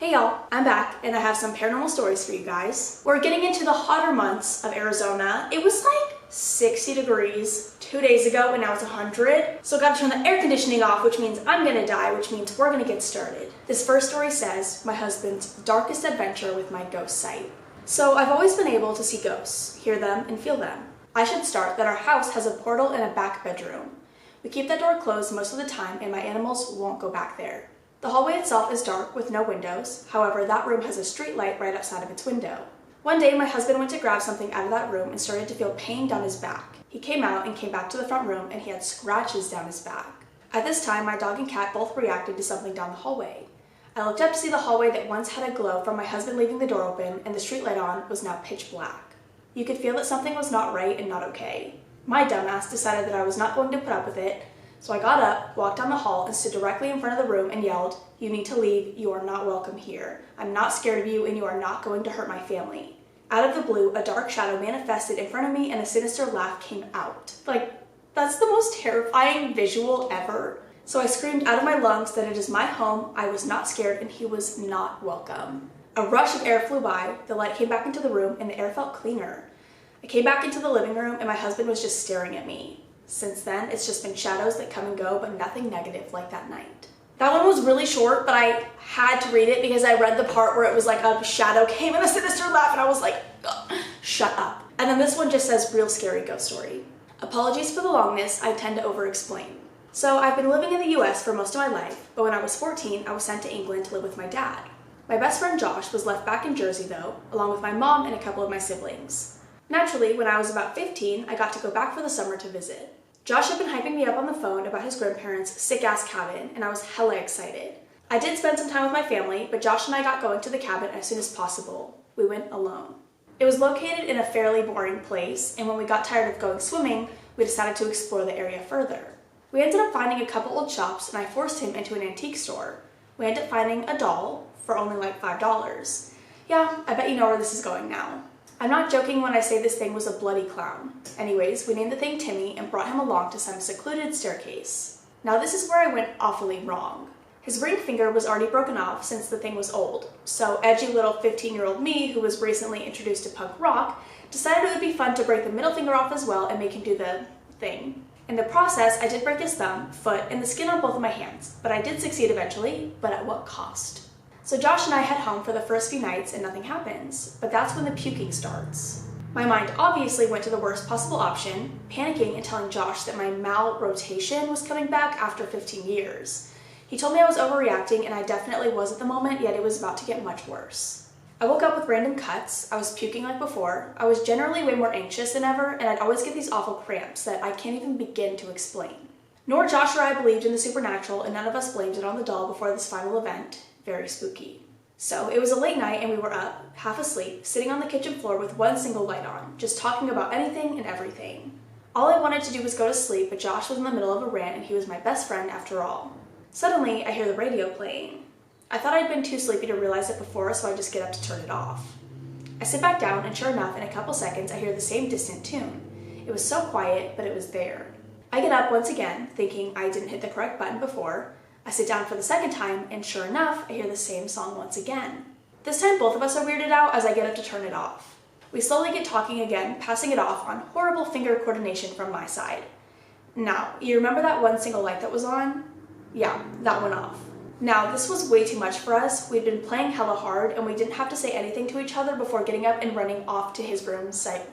Hey y'all, I'm back and I have some paranormal stories for you guys. We're getting into the hotter months of Arizona. It was like 60 degrees 2 days ago and now it's 100. So I gotta turn the air conditioning off, which means I'm gonna die, which means we're gonna get started. This first story says, my husband's darkest adventure with my ghost sight. So I've always been able to see ghosts, hear them, and feel them. I should start that our house has a portal and a back bedroom. We keep that door closed most of the time and my animals won't go back there. The hallway itself is dark with no windows. However, that room has a street light right outside of its window. One day, my husband went to grab something out of that room and started to feel pain down his back. He came out and came back to the front room and he had scratches down his back. At this time, my dog and cat both reacted to something down the hallway. I looked up to see the hallway that once had a glow from my husband leaving the door open and the street light on was now pitch black. You could feel that something was not right and not okay. My dumbass decided that I was not going to put up with it, so I got up, walked down the hall, and stood directly in front of the room and yelled, "You need to leave, you are not welcome here. I'm not scared of you and you are not going to hurt my family." Out of the blue, a dark shadow manifested in front of me and a sinister laugh came out. That's the most terrifying visual ever. So I screamed out of my lungs that it is my home, I was not scared, and he was not welcome. A rush of air flew by, the light came back into the room, and the air felt cleaner. I came back into the living room and my husband was just staring at me. Since then, it's just been shadows that come and go, but nothing negative like that night. That one was really short, but I had to read it because I read the part where it was like a shadow came and a sinister laugh, and I was like, ugh, shut up. And then this one just says, real scary ghost story. Apologies for the longness, I tend to over-explain. So I've been living in the US for most of my life, but when I was 14, I was sent to England to live with my dad. My best friend Josh was left back in Jersey though, along with my mom and a couple of my siblings. Naturally, when I was about 15, I got to go back for the summer to visit. Josh had been hyping me up on the phone about his grandparents' sick-ass cabin, and I was hella excited. I did spend some time with my family, but Josh and I got going to the cabin as soon as possible. We went alone. It was located in a fairly boring place, and when we got tired of going swimming, we decided to explore the area further. We ended up finding a couple old shops, and I forced him into an antique store. We ended up finding a doll for only like $5. Yeah, I bet you know where this is going now. I'm not joking when I say this thing was a bloody clown. Anyways, we named the thing Timmy and brought him along to some secluded staircase. Now this is where I went awfully wrong. His ring finger was already broken off since the thing was old, so edgy little 15-year-old me, who was recently introduced to punk rock, decided it would be fun to break the middle finger off as well and make him do the thing. In the process, I did break his thumb, foot, and the skin on both of my hands, but I did succeed eventually, but at what cost? So Josh and I head home for the first few nights and nothing happens, but that's when the puking starts. My mind obviously went to the worst possible option, panicking and telling Josh that my malrotation was coming back after 15 years. He told me I was overreacting and I definitely was at the moment, yet it was about to get much worse. I woke up with random cuts, I was puking like before, I was generally way more anxious than ever, and I'd always get these awful cramps that I can't even begin to explain. Nor Josh or I believed in the supernatural and none of us blamed it on the doll before this final event. Very spooky. So it was a late night and we were up, half asleep, sitting on the kitchen floor with one single light on, just talking about anything and everything. All I wanted to do was go to sleep, but Josh was in the middle of a rant and he was my best friend after all. Suddenly, I hear the radio playing. I thought I'd been too sleepy to realize it before, so I just get up to turn it off. I sit back down and sure enough, in a couple seconds, I hear the same distant tune. It was so quiet, but it was there. I get up once again, thinking I didn't hit the correct button before. I sit down for the second time, and sure enough, I hear the same song once again. This time both of us are weirded out as I get up to turn it off. We slowly get talking again, passing it off on horrible finger coordination from my side. Now, you remember that one single light that was on? Yeah, that went off. Now, this was way too much for us. We'd been playing hella hard, and we didn't have to say anything to each other before getting up and running off to his room synchronously?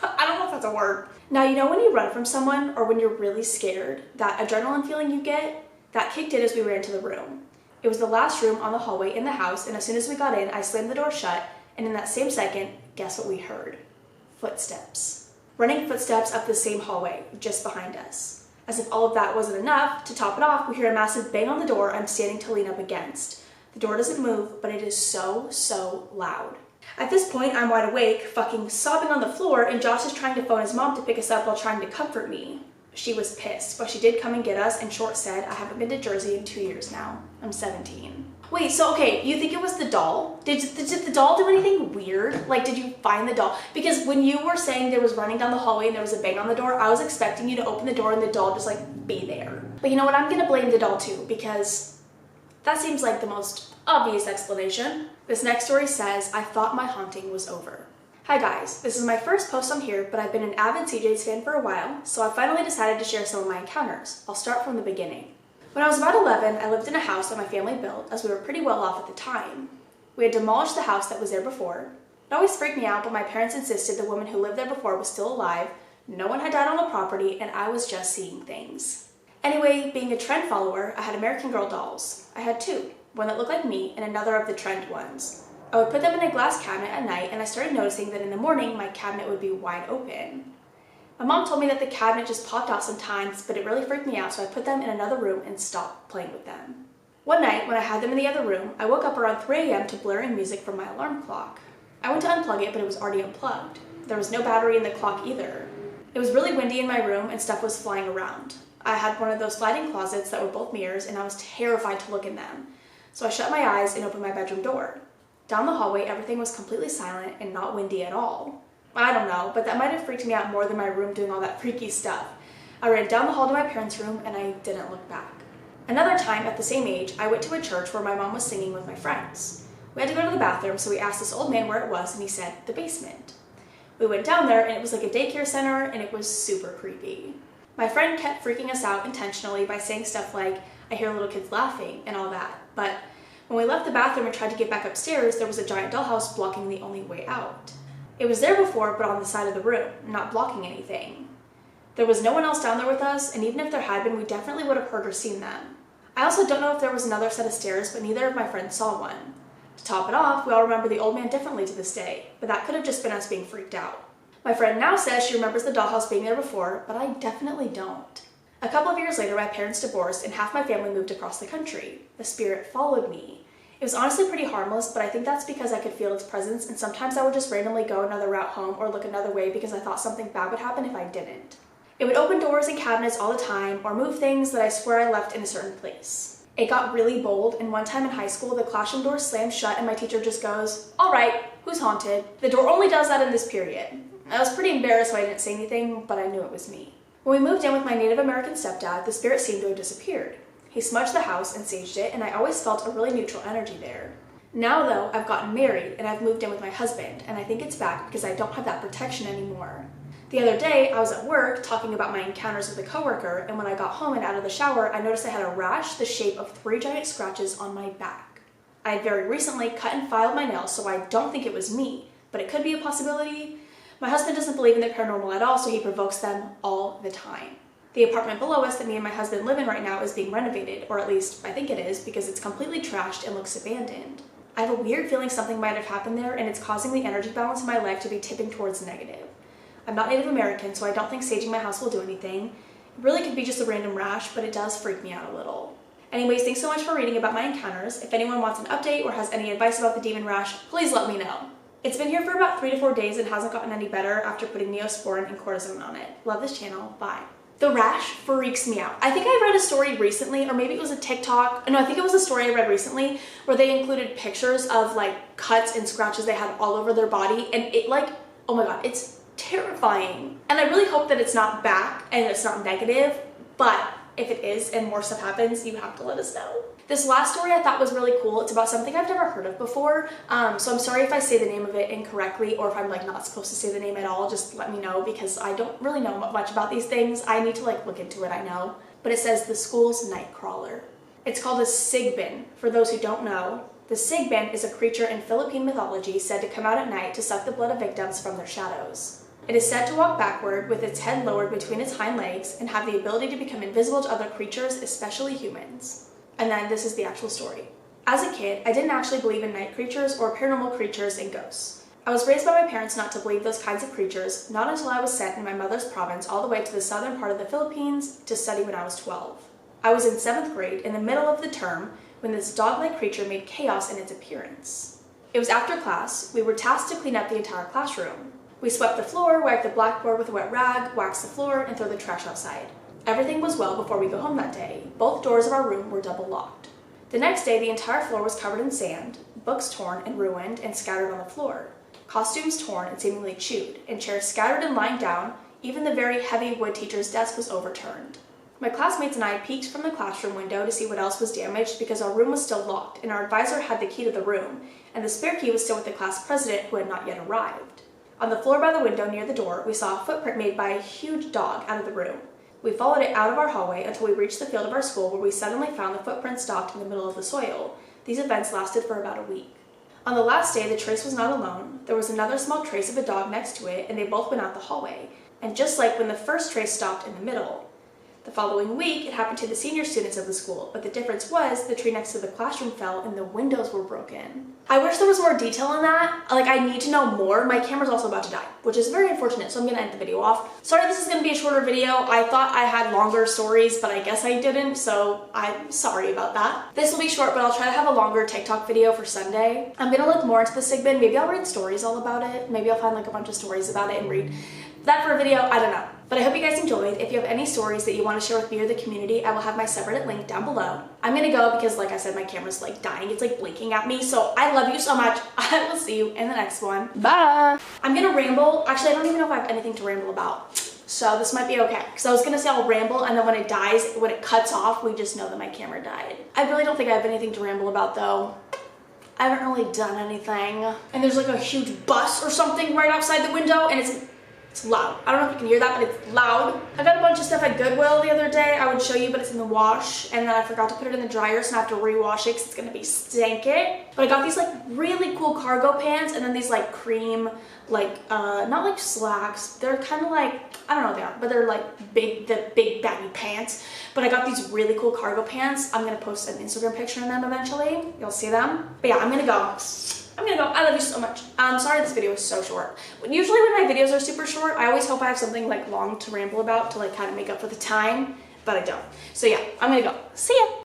I don't know if that's a word. Now, you know when you run from someone or when you're really scared, that adrenaline feeling you get? That kicked in as we ran to the room. It was the last room on the hallway in the house, and as soon as we got in, I slammed the door shut, and in that same second, guess what we heard? Footsteps. Running footsteps up the same hallway, just behind us. As if all of that wasn't enough, to top it off, we hear a massive bang on the door I'm standing to lean up against. The door doesn't move, but it is so loud. At this point, I'm wide awake, fucking sobbing on the floor, and Josh is trying to phone his mom to pick us up while trying to comfort me. She was pissed, but she did come and get us, and short said, I haven't been to Jersey in 2 years now. I'm 17. Wait, so okay, you think it was the doll? Did the doll do anything weird? Like, did you find the doll? Because when you were saying there was running down the hallway and there was a bang on the door, I was expecting you to open the door and the doll just like be there. But you know what, I'm gonna blame the doll too, because That seems like the most obvious explanation. This next story says, I thought my haunting was over. Hi guys, this is my first post on here, but I've been an avid cjades fan for a while, so I finally decided to share some of my encounters. I'll start from the beginning. When I was about 11, I lived in a house that my family built, as we were pretty well off at the time. We had demolished the house that was there before. It always freaked me out, but my parents insisted the woman who lived there before was still alive, no one had died on the property, and I was just seeing things. Anyway, being a trend follower, I had American Girl dolls. I had two, one that looked like me and another of the trend ones. I would put them in a glass cabinet at night, and I started noticing that in the morning my cabinet would be wide open. My mom told me that the cabinet just popped out sometimes, but it really freaked me out, so I put them in another room and stopped playing with them. One night, when I had them in the other room, I woke up around 3 a.m. to blaring music from my alarm clock. I went to unplug it, but it was already unplugged. There was no battery in the clock either. It was really windy in my room and stuff was flying around. I had one of those sliding closets that were both mirrors, and I was terrified to look in them. So I shut my eyes and opened my bedroom door. Down the hallway, everything was completely silent and not windy at all. I don't know, but that might have freaked me out more than my room doing all that freaky stuff. I ran down the hall to my parents' room and I didn't look back. Another time, at the same age, I went to a church where my mom was singing with my friends. We had to go to the bathroom, so we asked this old man where it was, and he said, the basement. We went down there, and it was like a daycare center, and it was super creepy. My friend kept freaking us out intentionally by saying stuff like, I hear little kids laughing, and all that, but when we left the bathroom and tried to get back upstairs, there was a giant dollhouse blocking the only way out. It was there before, but on the side of the room, not blocking anything. There was no one else down there with us, and even if there had been, we definitely would have heard or seen them. I also don't know if there was another set of stairs, but neither of my friends saw one. To top it off, we all remember the old man differently to this day, but that could have just been us being freaked out. My friend now says she remembers the dollhouse being there before, but I definitely don't. A couple of years later, my parents divorced and half my family moved across the country. The spirit followed me. It was honestly pretty harmless, but I think that's because I could feel its presence, and sometimes I would just randomly go another route home or look another way because I thought something bad would happen if I didn't. It would open doors and cabinets all the time or move things that I swear I left in a certain place. It got really bold, and one time in high school, the classroom door slammed shut and my teacher just goes, all right, who's haunted? The door only does that in this period. I was pretty embarrassed, so I didn't say anything, but I knew it was me. When we moved in with my Native American stepdad, the spirit seemed to have disappeared. He smudged the house and saged it, and I always felt a really neutral energy there. Now though, I've gotten married and I've moved in with my husband, and I think it's back because I don't have that protection anymore. The other day, I was at work talking about my encounters with a coworker, and when I got home and out of the shower, I noticed I had a rash the shape of 3 giant scratches on my back. I had very recently cut and filed my nails, so I don't think it was me, but it could be a possibility. My husband doesn't believe in the paranormal at all, so he provokes them all the time. The apartment below us that me and my husband live in right now is being renovated, or at least I think it is, because it's completely trashed and looks abandoned. I have a weird feeling something might have happened there, and it's causing the energy balance in my life to be tipping towards negative. I'm not Native American, so I don't think saging my house will do anything. It really could be just a random rash, but it does freak me out a little. Anyways, thanks so much for reading about my encounters. If anyone wants an update or has any advice about the demon rash, please let me know. It's been here for about 3 to 4 days and hasn't gotten any better after putting Neosporin and cortisone on it. Love this channel. Bye. The rash freaks me out. I think I read a story recently, or maybe it was a TikTok. No, I think it was a story I read recently where they included pictures of like cuts and scratches they had all over their body, and it like, oh my god, it's terrifying. And I really hope that it's not back and it's not negative, but if it is and more stuff happens, you have to let us know. This last story I thought was really cool. It's about something I've never heard of before, so I'm sorry if I say the name of it incorrectly or if I'm like not supposed to say the name at all. Just let me know because I don't really know much about these things. I need to like look into it, I know. But it says the Schools Nightcrawler. It's called a sigbin. For those who don't know, the sigbin is a creature in Philippine mythology said to come out at night to suck the blood of victims from their shadows. It is said to walk backward with its head lowered between its hind legs and have the ability to become invisible to other creatures, especially humans. And then this is the actual story. As a kid, I didn't actually believe in night creatures or paranormal creatures and ghosts. I was raised by my parents not to believe those kinds of creatures, not until I was sent in my mother's province all the way to the southern part of the Philippines to study when I was 12. I was in 7th grade in the middle of the term when this dog-like creature made chaos in its appearance. It was after class. We were tasked to clean up the entire classroom. We swept the floor, wiped the blackboard with a wet rag, waxed the floor, and threw the trash outside. Everything was well before we go home that day. Both doors of our room were double locked. The next day, the entire floor was covered in sand, books torn and ruined and scattered on the floor, costumes torn and seemingly chewed, and chairs scattered and lying down. Even the very heavy wood teacher's desk was overturned. My classmates and I peeked from the classroom window to see what else was damaged because our room was still locked and our advisor had the key to the room, and the spare key was still with the class president who had not yet arrived. On the floor by the window near the door, we saw a footprint made by a huge dog out of the room. We followed it out of our hallway until we reached the field of our school where we suddenly found the footprint stopped in the middle of the soil. These events lasted for about a week. On the last day, the trace was not alone. There was another small trace of a dog next to it, and they both went out the hallway. And just like when the first trace stopped in the middle. The following week, it happened to the senior students of the school, but the difference was the tree next to the classroom fell and the windows were broken. I wish there was more detail on that. Like, I need to know more. My camera's also about to die, which is very unfortunate, so I'm gonna end the video off. Sorry this is gonna be a shorter video. I thought I had longer stories, but I guess I didn't, so I'm sorry about that. This will be short, but I'll try to have a longer TikTok video for Sunday. I'm gonna look more into the Sigbin. Maybe I'll read stories all about it. Maybe I'll find like a bunch of stories about it and read that for a video. I don't know. But I hope you guys enjoyed. If you have any stories that you want to share with me or the community, I will have my subreddit link down below. I'm gonna go because, like I said, my camera's like dying. It's like blinking at me. So I love you so much. I will see you in the next one. Bye. I'm gonna ramble. Actually, I don't even know if I have anything to ramble about. So this might be okay. Because I was gonna say I'll ramble and then when it dies, when it cuts off, we just know that my camera died. I really don't think I have anything to ramble about though. I haven't really done anything. And there's like a huge bus or something right outside the window and it's loud. I don't know if you can hear that, but it's loud. I got a bunch of stuff at Goodwill the other day. I would show you, but it's in the wash. And then I forgot to put it in the dryer, so I have to rewash it because it's going to be stinky. But I got these like really cool cargo pants and then these like cream, like, not like slacks. They're kind of like, I don't know what they are, but they're like big baggy pants. But I got these really cool cargo pants. I'm going to post an Instagram picture of them eventually. You'll see them. But yeah, I'm going to go. I love you so much. I'm sorry this video is so short. Usually when my videos are super short, I always hope I have something like long to ramble about to like kind of make up for the time, but I don't. So yeah, I'm gonna go. See ya.